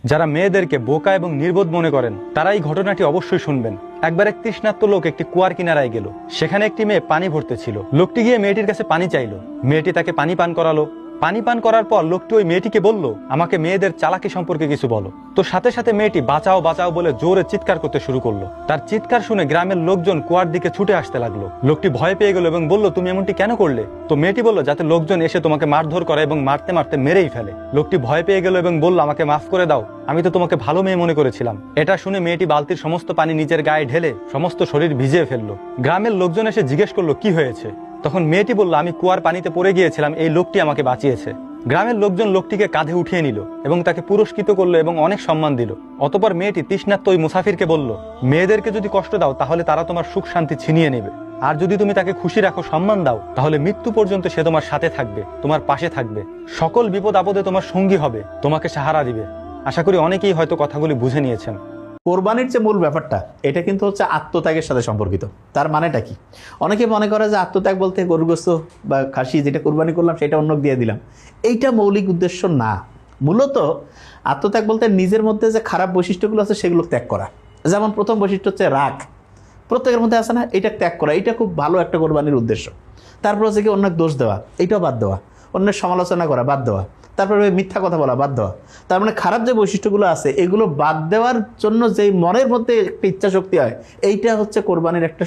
যারা মেয়েদেরকে বোকা এবং নির্বোধ মনে করেন তারা এই ঘটনাটি অবশ্যই শুনবেন। একবার এক তৃষ্ণার্ত লোক একটি কুয়ার কিনারায় গেল। সেখানে একটি মেয়ে পানি ভরতে ছিল। লোকটি গিয়ে মেয়েটির কাছে পানি চাইলো। মেয়েটি তাকে পানি পান করালো। পানি পান করার পর লোকটি ওই মেয়েটিকে বলল, আমাকে মেয়েদের চালাকি সম্পর্কে কিছু বলো। তো সাথে সাথে মেয়েটি বাঁচাও বাঁচাও বলে জোরে চিৎকার করতে শুরু করলো। তার চিৎকার শুনে গ্রামের লোকজন কুয়ার দিকে ছুটে আসতে লাগলো। লোকটি ভয় পেয়ে গেল এবং বলল, তুমি এমনটি কেন করলে? তো মেয়েটি বলল, যাতে লোকজন এসে তোমাকে মারধর করে এবং মারতে মারতে মেরেই ফেলে। লোকটি ভয় পেয়ে গেল এবং বলল, আমাকে মাফ করে দাও, আমি তো তোমাকে ভালো মেয়ে মনে করেছিলাম। এটা শুনে মেয়েটি বালতির সমস্ত পানি নিজের গায়ে ঢেলে সমস্ত শরীর ভিজিয়ে ফেললো। গ্রামের লোকজন এসে জিজ্ঞেস করলো, কি হয়েছে? তখন মেয়েটি বলল, আমি কুয়ার পানিতে পড়ে গিয়েছিলাম, এই লোকটি আমাকে বাঁচিয়েছে। গ্রামের লোকজন লোকটিকে কাঁধে উঠিয়ে নিল এবং তাকে পুরস্কৃত করলো এবং অনেক সম্মান দিল। অতঃপর মেয়েটি তৃষ্ণার্ত ওই মুসাফিরকে বলল, মেয়েদেরকে যদি কষ্ট দাও তাহলে তারা তোমার সুখ শান্তি ছিনিয়ে নেবে, আর যদি তুমি তাকে খুশি রাখো, সম্মান দাও, তাহলে মৃত্যু পর্যন্ত সে তোমার সাথে থাকবে, তোমার পাশে থাকবে, সকল বিপদ আপদে তোমার সঙ্গী হবে, তোমাকে সাহারা দিবে। আশা করি অনেকেই হয়তো কথাগুলি বুঝে নিয়েছেন। কোরবানির যে মূল ব্যাপারটা, এটা কিন্তু হচ্ছে আত্মত্যাগের সাথে সম্পর্কিত। তার মানেটা কি? অনেকে মনে করে যে আত্মত্যাগ বলতে গরুগ্রস্ত বা খাসি যেটা কোরবানি করলাম সেটা অন্য দিয়ে দিলাম, এইটা মৌলিক উদ্দেশ্য না। মূলত আত্মত্যাগ বলতে নিজের মধ্যে যে খারাপ বৈশিষ্ট্যগুলো আছে সেগুলো ত্যাগ করা। যেমন প্রথম বৈশিষ্ট্য হচ্ছে রাগ, প্রত্যেকের মধ্যে আছে না, এটা ত্যাগ করা, এটা খুব ভালো একটা কোরবানির উদ্দেশ্য। তারপর হচ্ছে কি অন্যের দোষ দেওয়া, এইটাও বাদ দেওয়া। অন্যের সমালোচনা করা বাদ দেওয়া। তারপরে মিথ্যা কথা বলা বাদ দেওয়া। তার মানে খারাপ যে বৈশিষ্ট্যগুলো আছে এগুলো বাদ দেওয়ার জন্য যেই মনের মধ্যে একটা ইচ্ছা শক্তি হয়, এইটা হচ্ছে কোরবানির একটা